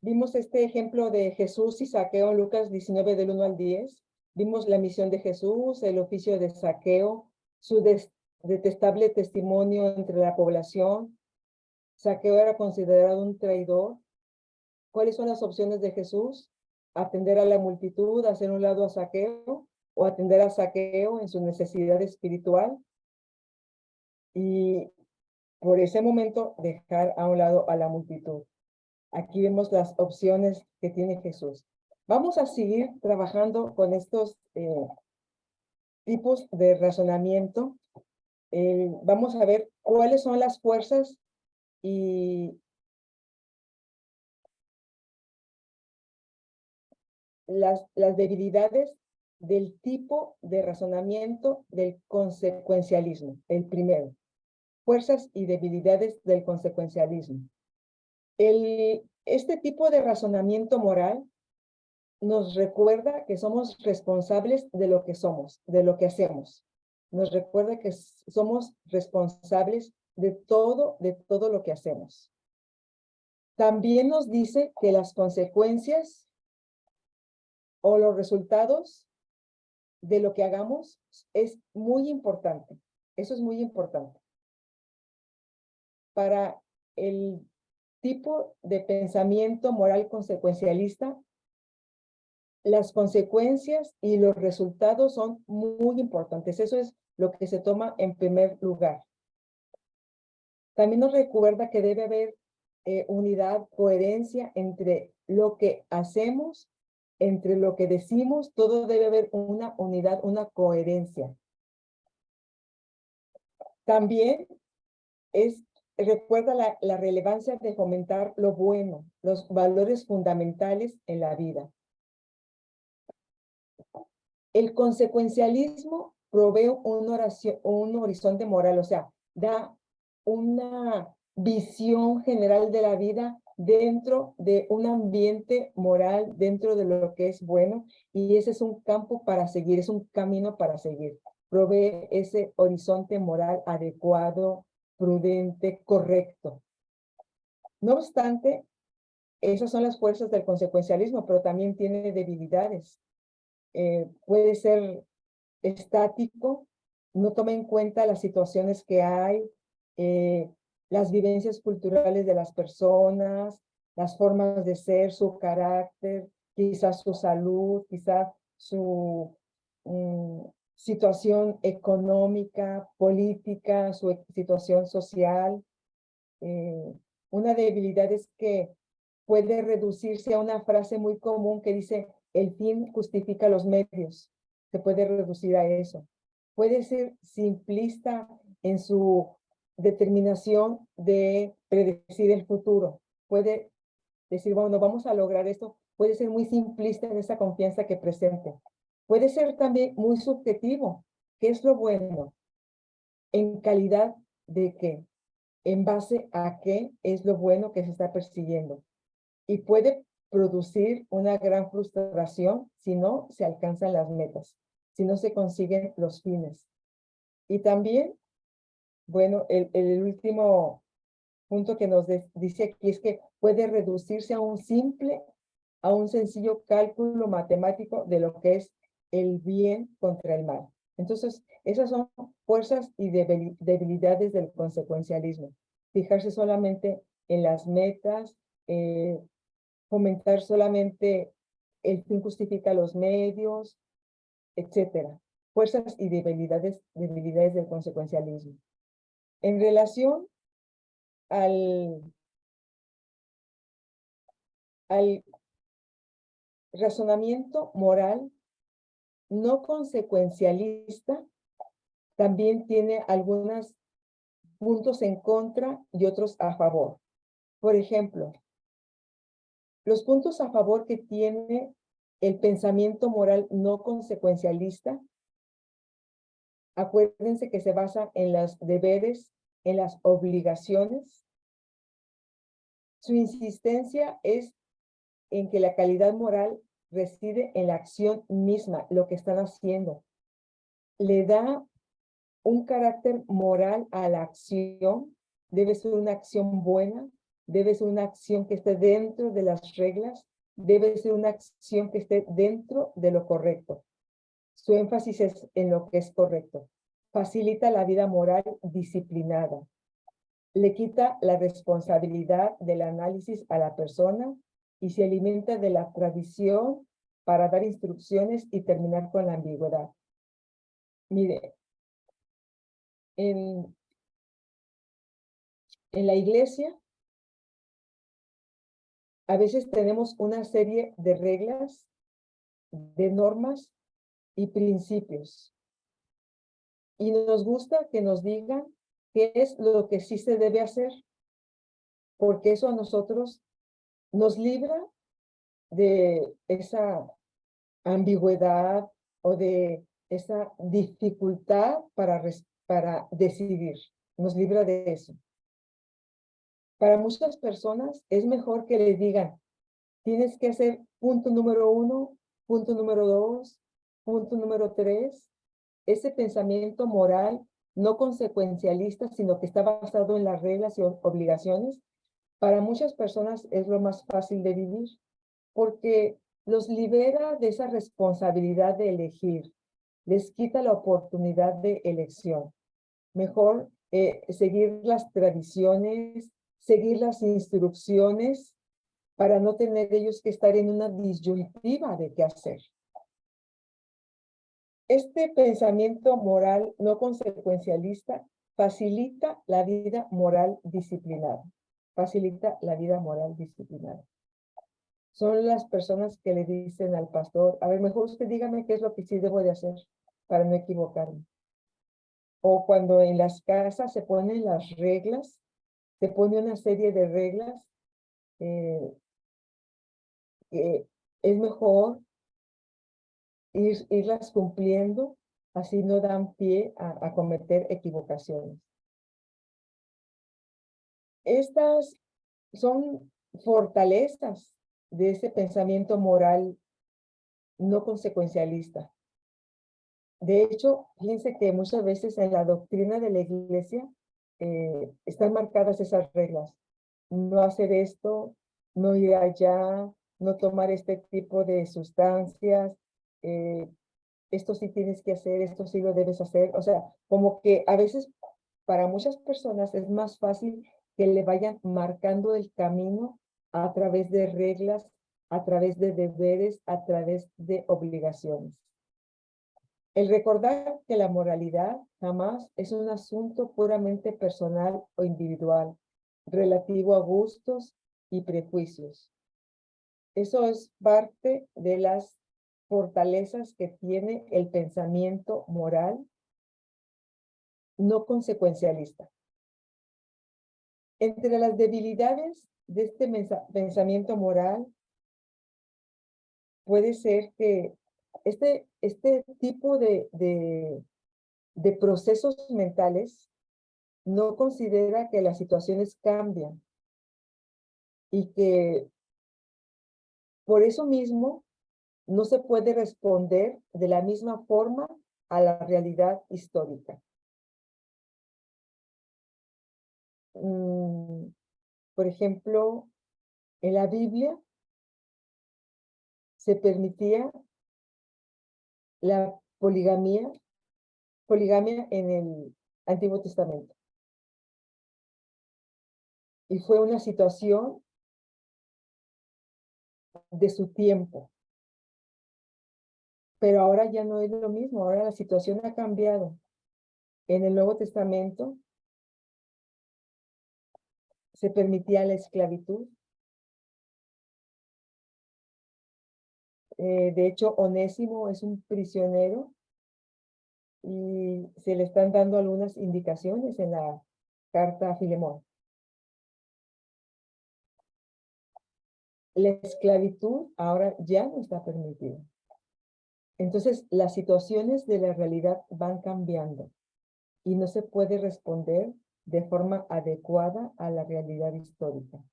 Vimos este ejemplo de Jesús y Zaqueo en Lucas 19 del 1 al 10. Vimos la misión de Jesús, el oficio de Zaqueo, su detestable testimonio entre la población. Zaqueo era considerado un traidor. ¿Cuáles son las opciones de Jesús? Atender a la multitud, hacer un lado a Zaqueo, o atender a Zaqueo en su necesidad espiritual y por ese momento dejar a un lado a la multitud. Aquí vemos las opciones que tiene Jesús. Vamos a seguir trabajando con estos tipos de razonamiento. Vamos a ver cuáles son las fuerzas y las debilidades del tipo de razonamiento del consecuencialismo. El primero, fuerzas y debilidades del consecuencialismo. Este tipo de razonamiento moral nos recuerda que somos responsables de lo que somos, de lo que hacemos. Nos recuerda que somos responsables de todo lo que hacemos. También nos dice que las consecuencias o los resultados de lo que hagamos es muy importante. Eso es muy importante. Para el tipo de pensamiento moral consecuencialista, las consecuencias y los resultados son muy importantes. Eso es lo que se toma en primer lugar. También nos recuerda que debe haber unidad, coherencia entre lo que hacemos, entre lo que decimos, todo debe haber una unidad, una coherencia. También recuerda la relevancia de fomentar lo bueno, los valores fundamentales en la vida. El consecuencialismo provee un horizonte moral, o sea, da una visión general de la vida dentro de un ambiente moral, dentro de lo que es bueno, y ese es un campo para seguir, es un camino para seguir. Provee ese horizonte moral adecuado, prudente, correcto. No obstante, esas son las fuerzas del consecuencialismo, pero también tiene debilidades. Puede ser estático, no toma en cuenta las situaciones que hay, las vivencias culturales de las personas, las formas de ser, su carácter, quizás su salud, quizás su situación económica, política, su situación social. Una debilidad es que puede reducirse a una frase muy común que dice, el fin justifica los medios. Se puede reducir a eso. Puede ser simplista en su determinación de predecir el futuro. Puede decir, bueno, vamos a lograr esto. Puede ser muy simplista en esa confianza que presente. Puede ser también muy subjetivo. ¿Qué es lo bueno? ¿En calidad de qué? ¿En base a qué es lo bueno que se está persiguiendo? Y puede producir una gran frustración si no se alcanzan las metas, si no se consiguen los fines. Y también, bueno, el último punto que nos dice aquí es que puede reducirse a un sencillo cálculo matemático de lo que es el bien contra el mal. Entonces, esas son fuerzas y debilidades del consecuencialismo. Fijarse solamente en las metas, fomentar solamente el fin justifica los medios, etcétera. Fuerzas y debilidades del consecuencialismo. En relación al razonamiento moral no consecuencialista, también tiene algunos puntos en contra y otros a favor. Por ejemplo, los puntos a favor que tiene el pensamiento moral no consecuencialista, acuérdense que se basa en los deberes, en las obligaciones. Su insistencia es en que la calidad moral reside en la acción misma, lo que están haciendo. Le da un carácter moral a la acción, debe ser una acción buena, debe ser una acción que esté dentro de las reglas, debe ser una acción que esté dentro de lo correcto. Su énfasis es en lo que es correcto. Facilita la vida moral disciplinada. Le quita la responsabilidad del análisis a la persona y se alimenta de la tradición para dar instrucciones y terminar con la ambigüedad. Mire, en la iglesia a veces tenemos una serie de reglas, de normas y principios. Y nos gusta que nos digan qué es lo que sí se debe hacer, porque eso a nosotros nos libra de esa ambigüedad o de esa dificultad para decidir. Nos libra de eso. Para muchas personas es mejor que les digan, tienes que hacer punto número 1, punto número 2, punto número 3. Ese pensamiento moral no consecuencialista, sino que está basado en las reglas y obligaciones, para muchas personas es lo más fácil de vivir, porque los libera de esa responsabilidad de elegir, les quita la oportunidad de elección. Mejor seguir las tradiciones, seguir las instrucciones, para no tener ellos que estar en una disyuntiva de qué hacer. Este pensamiento moral no consecuencialista facilita la vida moral disciplinada. Facilita la vida moral disciplinada. Son las personas que le dicen al pastor, a ver, mejor usted dígame qué es lo que sí debo de hacer para no equivocarme. O cuando en las casas se ponen las reglas, se pone una serie de reglas, es mejor irlas cumpliendo, así no dan pie a cometer equivocaciones. Estas son fortalezas de ese pensamiento moral no consecuencialista. De hecho, fíjense que muchas veces en la doctrina de la iglesia están marcadas esas reglas. No hacer esto, no ir allá, no tomar este tipo de sustancias, esto sí tienes que hacer, esto sí lo debes hacer. O sea, como que a veces para muchas personas es más fácil que le vayan marcando el camino a través de reglas, a través de deberes, a través de obligaciones. El recordar que la moralidad jamás es un asunto puramente personal o individual, relativo a gustos y prejuicios. Eso es parte de las fortalezas que tiene el pensamiento moral no consecuencialista. Entre las debilidades de este pensamiento moral puede ser que este tipo de procesos mentales no considera que las situaciones cambian y que por eso mismo no se puede responder de la misma forma a la realidad histórica. Por ejemplo, en la Biblia se permitía la poligamia en el Antiguo Testamento. Y fue una situación de su tiempo. Pero ahora ya no es lo mismo, ahora la situación ha cambiado. En el Nuevo Testamento se permitía la esclavitud. De hecho, Onésimo es un prisionero y se le están dando algunas indicaciones en la carta a Filemón. La esclavitud ahora ya no está permitida. Entonces, las situaciones de la realidad van cambiando y no se puede responder de forma adecuada a la realidad histórica.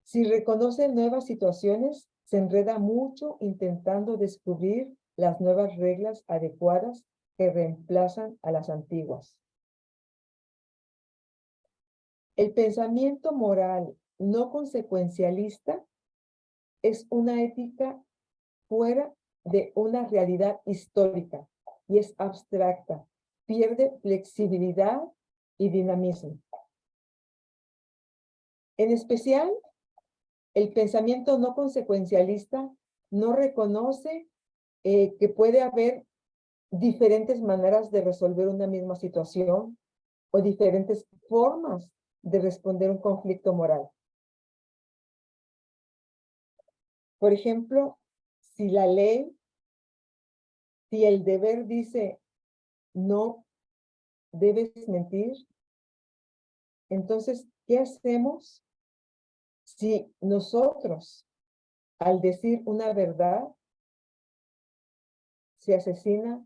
Si reconoce nuevas situaciones, se enreda mucho intentando descubrir las nuevas reglas adecuadas que reemplazan a las antiguas. El pensamiento moral no consecuencialista es una ética fuera de una realidad histórica y es abstracta, pierde flexibilidad y dinamismo. En especial, el pensamiento no consecuencialista no reconoce que puede haber diferentes maneras de resolver una misma situación o diferentes formas de responder un conflicto moral. Por ejemplo, si la ley, si el deber dice no debes mentir, entonces, ¿qué hacemos si nosotros, al decir una verdad, se asesina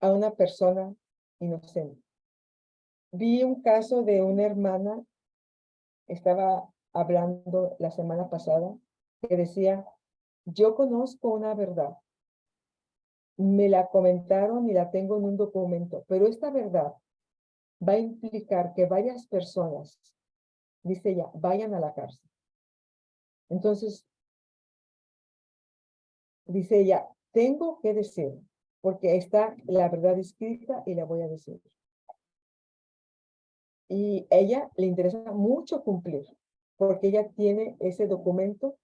a una persona inocente? Vi un caso de una hermana, estaba hablando la semana pasada, que decía, yo conozco una verdad, me la comentaron y la tengo en un documento, pero esta verdad va a implicar que varias personas, dice ella, vayan a la cárcel. Entonces, dice ella, tengo que decir, porque está la verdad escrita y la voy a decir. Y ella le interesa mucho cumplir, porque ella tiene ese documento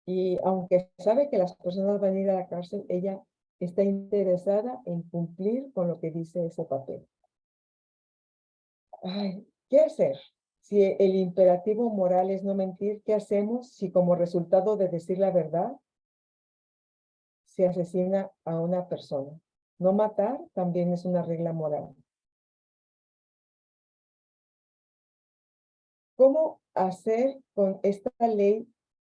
y aunque sabe que las personas van a ir a la cárcel, ella está interesada en cumplir con lo que dice ese papel. Ay, ¿qué hacer? Si el imperativo moral es no mentir, ¿qué hacemos si como resultado de decir la verdad se asesina a una persona? No matar también es una regla moral. ¿Cómo hacer con esta ley,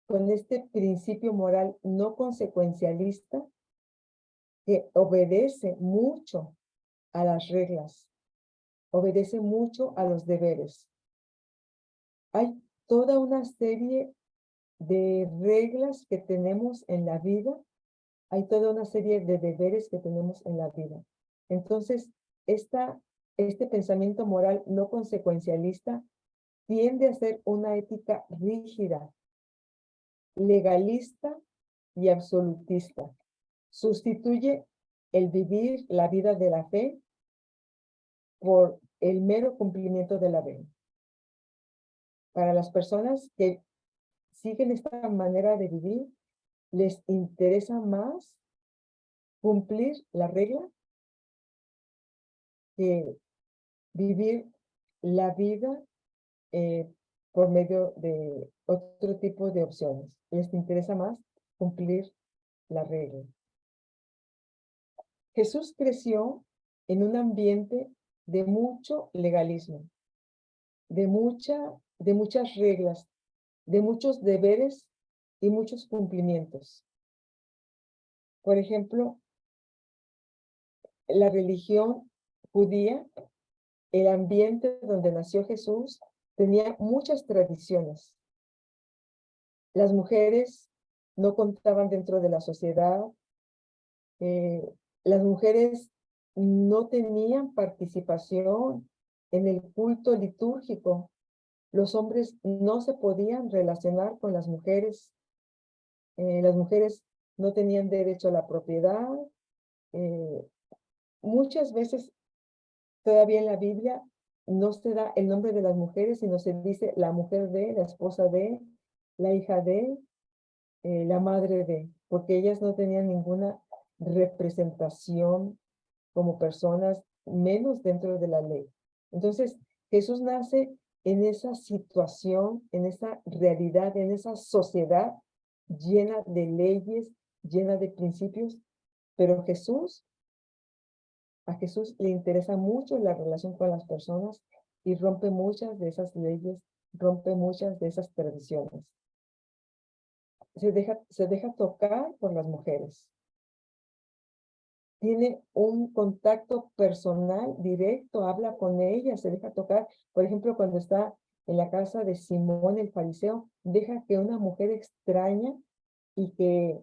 con este principio moral no consecuencialista que obedece mucho a las reglas, obedece mucho a los deberes? Hay toda una serie de reglas que tenemos en la vida, hay toda una serie de deberes que tenemos en la vida. Entonces, este pensamiento moral no consecuencialista tiende a ser una ética rígida, legalista y absolutista. Sustituye el vivir la vida de la fe por el mero cumplimiento de la ley. Para las personas que siguen esta manera de vivir, les interesa más cumplir la regla que vivir la vida por medio de otro tipo de opciones. Les interesa más cumplir la regla. Jesús creció en un ambiente de mucho legalismo, de muchas reglas, de muchos deberes y muchos cumplimientos. Por ejemplo, la religión judía, el ambiente donde nació Jesús, tenía muchas tradiciones. Las mujeres no contaban dentro de la sociedad, las mujeres no tenían participación en el culto litúrgico. Los hombres no se podían relacionar con las mujeres no tenían derecho a la propiedad. Muchas veces todavía en la Biblia no se da el nombre de las mujeres, sino se dice la mujer de, la esposa de, la hija de, la madre de, porque ellas no tenían ninguna representación como personas, menos dentro de la ley. Entonces, Jesús nace en esa situación, en esa realidad, en esa sociedad llena de leyes, llena de principios, pero a Jesús le interesa mucho la relación con las personas y rompe muchas de esas leyes, rompe muchas de esas tradiciones. Se deja tocar por las mujeres. Tiene un contacto personal directo, habla con ellas, se deja tocar. Por ejemplo, cuando está en la casa de Simón el fariseo, deja que una mujer extraña y que,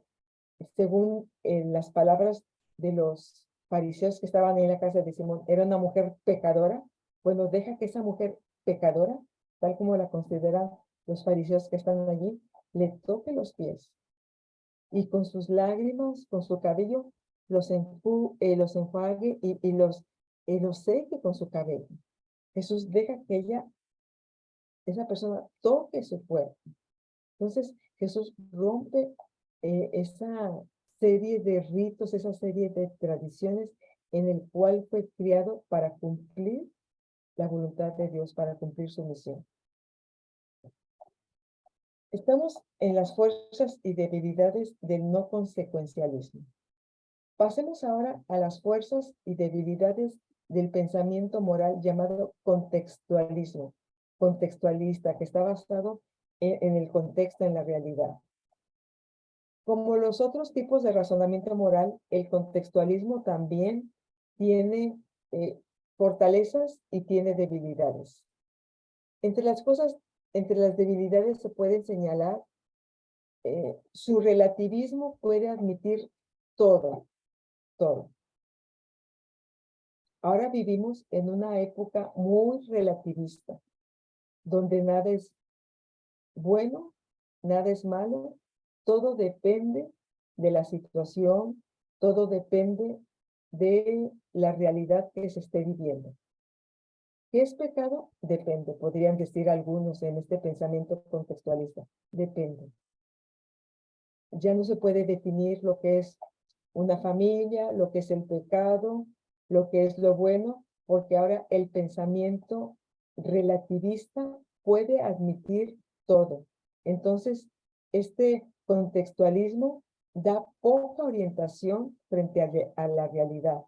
según las palabras de los fariseos que estaban en la casa de Simón, era una mujer pecadora, Bueno, deja que esa mujer pecadora, tal como la consideran los fariseos que están allí, le toque los pies y con sus lágrimas, con su cabello, los enjuague y los seque con su cabello. Jesús deja que esa persona toque su cuerpo. Entonces Jesús rompe esa serie de ritos, esa serie de tradiciones en el cual fue criado para cumplir la voluntad de Dios, para cumplir su misión. Estamos en las fuerzas y debilidades del no consecuencialismo. Pasemos ahora a las fuerzas y debilidades del pensamiento moral llamado contextualismo, contextualista, que está basado en el contexto, en la realidad. Como los otros tipos de razonamiento moral, el contextualismo también tiene fortalezas y tiene debilidades. Entre las debilidades se pueden señalar su relativismo puede admitir todo. Ahora vivimos en una época muy relativista, donde nada es bueno, nada es malo, todo depende de la situación, todo depende de la realidad que se esté viviendo. ¿Qué es pecado? Depende, podrían decir algunos en este pensamiento contextualista. Depende. Ya no se puede definir lo que es una familia, lo que es el pecado, lo que es lo bueno, porque ahora el pensamiento relativista puede admitir todo. Entonces, este contextualismo da poca orientación frente a la realidad.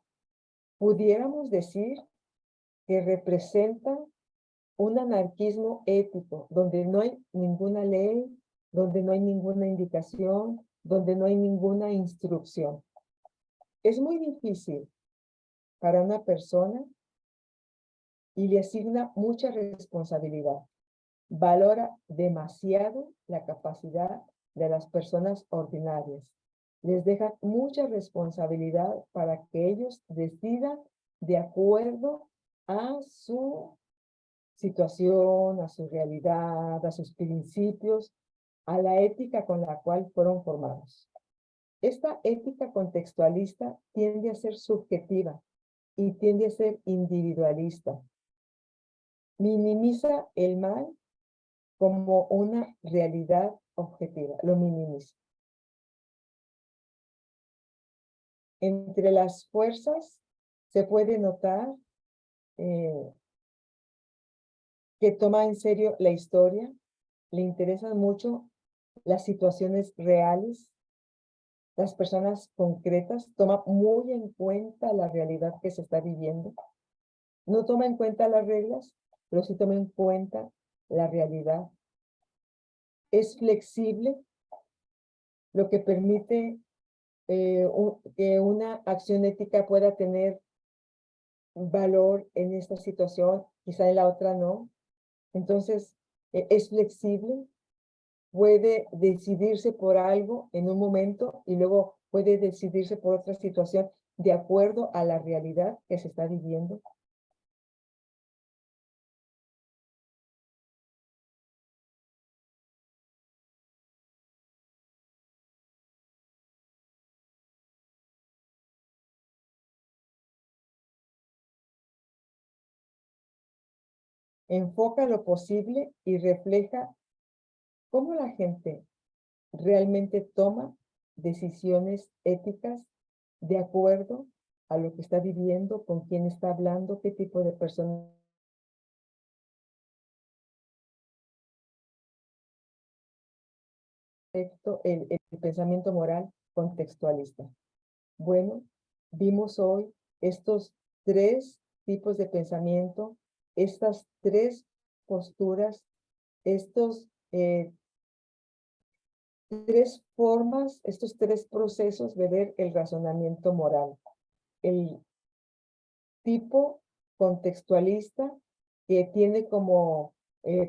Pudiéramos decir que representa un anarquismo ético, donde no hay ninguna ley, donde no hay ninguna indicación, donde no hay ninguna instrucción. Es muy difícil para una persona y le asigna mucha responsabilidad. Valora demasiado la capacidad de las personas ordinarias. Les deja mucha responsabilidad para que ellos decidan de acuerdo a su situación, a su realidad, a sus principios, a la ética con la cual fueron formados. Esta ética contextualista tiende a ser subjetiva y tiende a ser individualista. Minimiza el mal como una realidad objetiva, lo minimiza. Entre las fuerzas se puede notar que toma en serio la historia, le interesan mucho las situaciones reales, las personas concretas, toma muy en cuenta la realidad que se está viviendo. No toma en cuenta las reglas, pero sí toma en cuenta la realidad. Es flexible, lo que permite que una acción ética pueda tener valor en esta situación, quizá en la otra no. Entonces, es flexible, puede decidirse por algo en un momento y luego puede decidirse por otra situación de acuerdo a la realidad que se está viviendo. Enfoca lo posible y refleja cómo la gente realmente toma decisiones éticas de acuerdo a lo que está viviendo, con quién está hablando, qué tipo de persona. El pensamiento moral contextualista. Bueno, vimos hoy estos tres tipos de pensamiento, estas tres posturas, estos tres formas, estos tres procesos de ver el razonamiento moral. El tipo contextualista que tiene como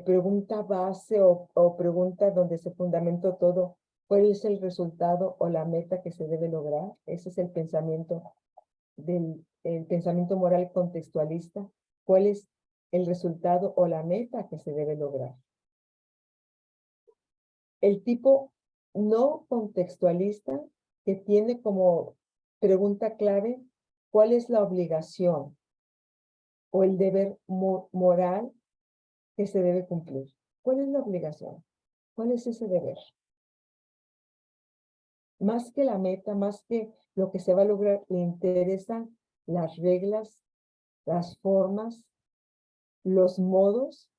pregunta base o pregunta donde se fundamentó todo, ¿cuál es el resultado o la meta que se debe lograr? Ese es el pensamiento el pensamiento moral contextualista. ¿Cuál es el resultado o la meta que se debe lograr. El tipo no contextualista, que tiene como pregunta clave cuál es la obligación o el deber moral que se debe cumplir. ¿Cuál es la obligación? ¿Cuál es ese deber? Más que la meta, más que lo que se va a lograr, le interesan las reglas, las formas, los modos,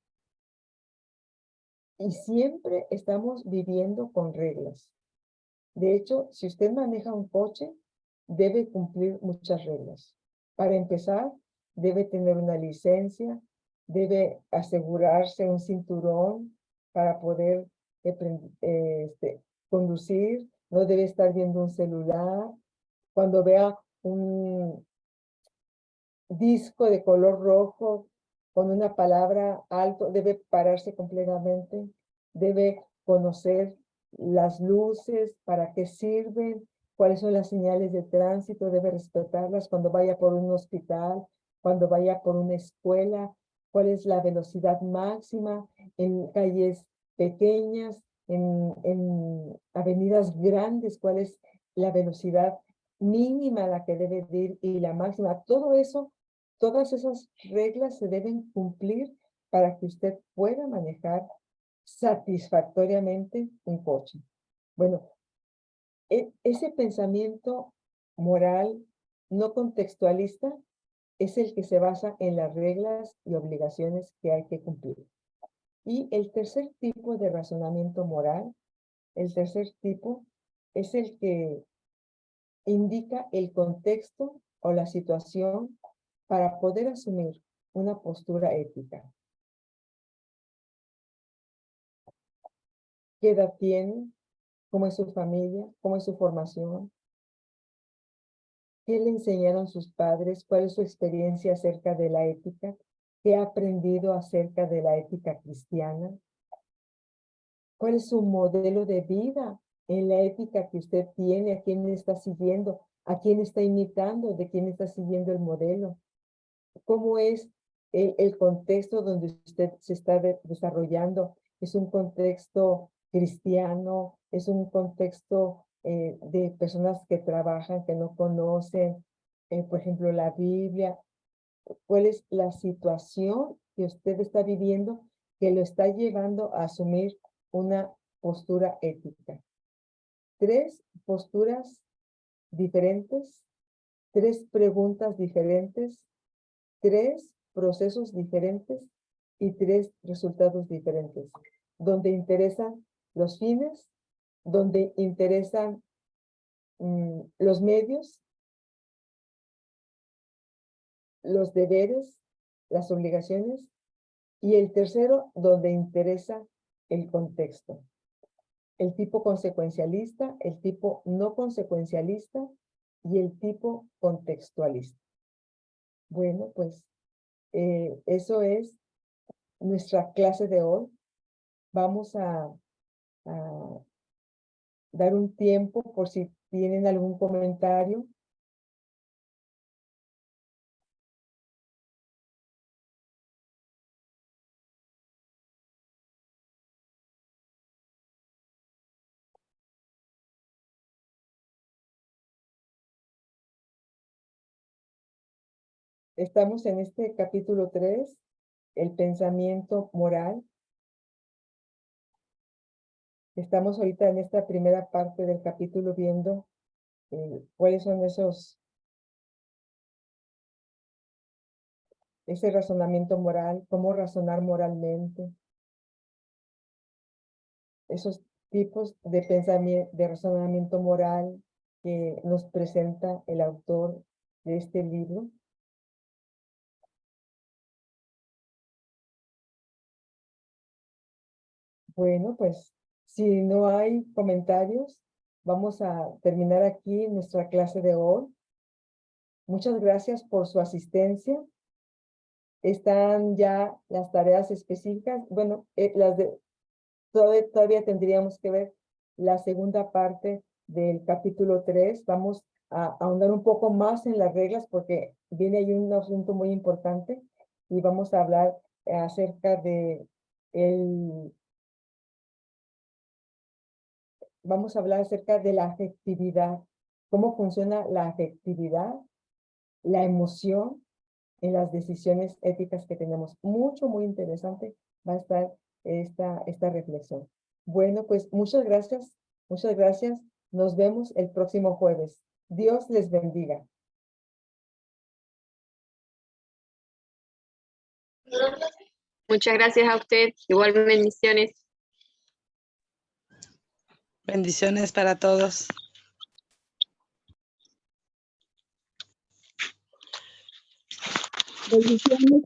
y siempre estamos viviendo con reglas. De hecho, si usted maneja un coche, debe cumplir muchas reglas. Para empezar, debe tener una licencia, debe asegurarse un cinturón para poder conducir, no debe estar viendo un celular. Cuando vea un disco de color rojo con una palabra alto, debe pararse completamente, debe conocer las luces, para qué sirven, cuáles son las señales de tránsito, debe respetarlas cuando vaya por un hospital, cuando vaya por una escuela, cuál es la velocidad máxima en calles pequeñas, en avenidas grandes, cuál es la velocidad mínima a la que debe ir y la máxima. Todo eso, todas esas reglas se deben cumplir para que usted pueda manejar satisfactoriamente un coche. Bueno, ese pensamiento moral no contextualista es el que se basa en las reglas y obligaciones que hay que cumplir. Y el tercer tipo de razonamiento moral, el tercer tipo, es el que indica el contexto o la situación para poder asumir una postura ética. ¿Qué edad tiene? ¿Cómo es su familia? ¿Cómo es su formación? ¿Qué le enseñaron sus padres? ¿Cuál es su experiencia acerca de la ética? ¿Qué ha aprendido acerca de la ética cristiana? ¿Cuál es su modelo de vida en la ética que usted tiene? ¿A quién está siguiendo? ¿A quién está imitando? ¿De quién está siguiendo el modelo? ¿Cómo es el contexto donde usted se está desarrollando? ¿Es un contexto cristiano? ¿Es un contexto de personas que trabajan, que no conocen, por ejemplo, la Biblia? ¿Cuál es la situación que usted está viviendo que lo está llevando a asumir una postura ética? Tres posturas diferentes, tres preguntas diferentes, tres procesos diferentes y tres resultados diferentes, donde interesan los fines, donde interesan los medios, los deberes, las obligaciones, y el tercero, donde interesa el contexto. El tipo consecuencialista, el tipo no consecuencialista y el tipo contextualista. Bueno, pues eso es nuestra clase de hoy. Vamos a dar un tiempo por si tienen algún comentario. Estamos en este capítulo 3, el pensamiento moral. Estamos ahorita en esta primera parte del capítulo viendo cuáles son ese razonamiento moral, cómo razonar moralmente, esos tipos de pensamiento, de razonamiento moral que nos presenta el autor de este libro. Bueno, pues si no hay comentarios, vamos a terminar aquí nuestra clase de hoy. Muchas gracias por su asistencia. Están ya las tareas específicas. Bueno, todavía tendríamos que ver la segunda parte del capítulo 3. Vamos a ahondar un poco más en las reglas porque viene ahí un asunto muy importante. y vamos a hablar acerca de vamos a hablar acerca de la afectividad, cómo funciona la afectividad, la emoción en las decisiones éticas que tenemos. Muy interesante va a estar esta reflexión. Bueno, pues muchas gracias, muchas gracias. Nos vemos el próximo jueves. Dios les bendiga. Muchas gracias a usted. Igual bendiciones. Bendiciones para todos. Bendiciones.